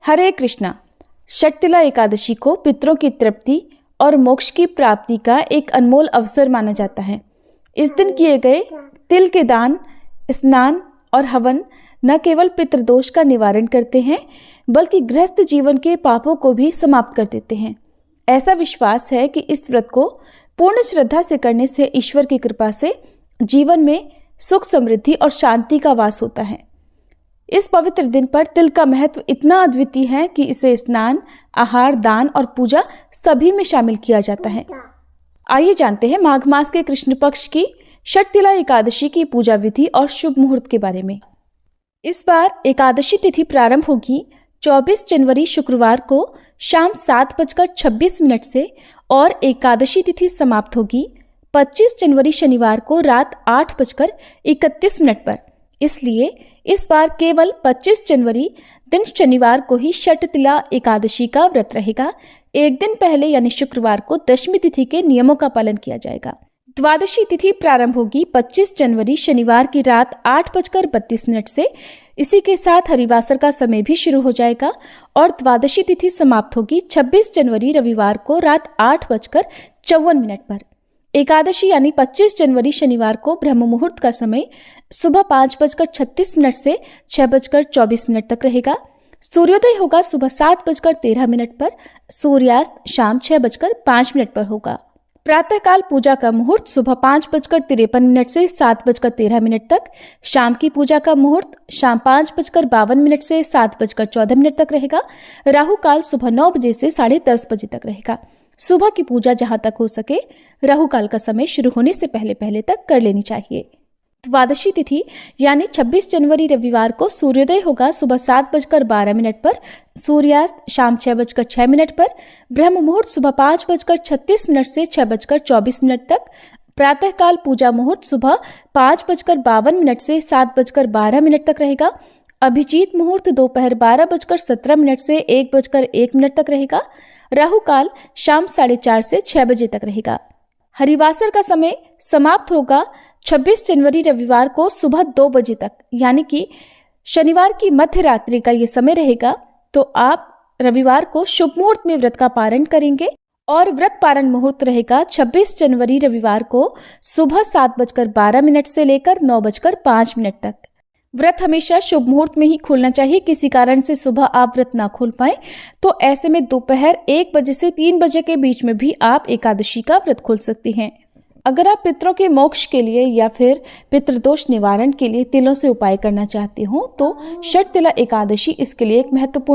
हरे कृष्णा। षटतिला एकादशी को पितरों की तृप्ति और मोक्ष की प्राप्ति का एक अनमोल अवसर माना जाता है। इस दिन किए गए तिल के दान, स्नान और हवन न केवल पितृदोष का निवारण करते हैं बल्कि गृहस्थ जीवन के पापों को भी समाप्त कर देते हैं। ऐसा विश्वास है कि इस व्रत को पूर्ण श्रद्धा से करने से ईश्वर की कृपा से जीवन में सुख, समृद्धि और शांति का वास होता है। इस पवित्र दिन पर तिल का महत्व इतना अद्वितीय है कि इसे स्नान, आहार, दान और पूजा सभी में शामिल किया जाता है। आइए जानते हैं माघ मास के कृष्ण पक्ष की षटतिला एकादशी की पूजा विधि और शुभ मुहूर्त के बारे में। इस बार एकादशी तिथि प्रारंभ होगी 24 जनवरी शुक्रवार को शाम 7:26 से और एकादशी तिथि समाप्त होगी 25 जनवरी शनिवार को रात 8:31 पर। इसलिए इस बार केवल 25 जनवरी दिन शनिवार को ही षटतिला एकादशी का व्रत रहेगा। एक दिन पहले यानी शुक्रवार को दशमी तिथि के नियमों का पालन किया जाएगा। द्वादशी तिथि प्रारंभ होगी 25 जनवरी शनिवार की रात 8:32 से। इसी के साथ हरिवासर का समय भी शुरू हो जाएगा और द्वादशी तिथि समाप्त होगी 26 जनवरी रविवार को रात 8:54 पर। एकादशी यानी 25 जनवरी शनिवार को ब्रह्म मुहूर्त का समय सुबह 5:36 से 6:24 तक रहेगा। सूर्योदय होगा सुबह 7:13 पर। सूर्यास्त शाम 6:05 पर होगा। प्रातःकाल पूजा का मुहूर्त सुबह 5:53 से 7:13 तक। शाम की पूजा का मुहूर्त शाम 5:52 से 7:14 तक रहेगा। राहु काल सुबह 9 बजे से 10:30 तक रहेगा। सुबह की पूजा जहां तक हो सके राहु काल का समय शुरू होने से पहले तक कर लेनी चाहिए। द्वादशी तिथि यानी 26 जनवरी रविवार को सूर्योदय होगा सुबह 7:12 पर। सूर्यास्त शाम 6:06 पर। ब्रह्म मुहूर्त सुबह 5:36 से 6:24 तक। प्रातःकाल पूजा मुहूर्त सुबह 5:52 से 7:12 तक रहेगा। अभिजीत मुहूर्त दोपहर 12:17 से 1:01 तक रहेगा। राहु काल शाम 4:30 से 6 बजे तक रहेगा। हरिवासर का समय समाप्त होगा 26 जनवरी रविवार को सुबह 2 बजे तक, यानी कि शनिवार की मध्य रात्रि का ये समय रहेगा। तो आप रविवार को शुभ मुहूर्त में व्रत का पारण करेंगे और व्रत पारण मुहूर्त रहेगा 26 जनवरी रविवार को सुबह 7:12 से लेकर 9:05 तक। व्रत हमेशा शुभ मुहूर्त में ही खोलना चाहिए। किसी कारण से सुबह आप व्रत ना खोल पाए तो ऐसे में दोपहर 1 बजे से 3 बजे के बीच में भी आप एकादशी का व्रत खोल सकती हैं। अगर आप पितरों के मोक्ष के लिए या फिर पितृदोष निवारण के लिए तिलों से उपाय करना चाहते हो तो षटतिला एकादशी इसके लिए एक महत्वपूर्ण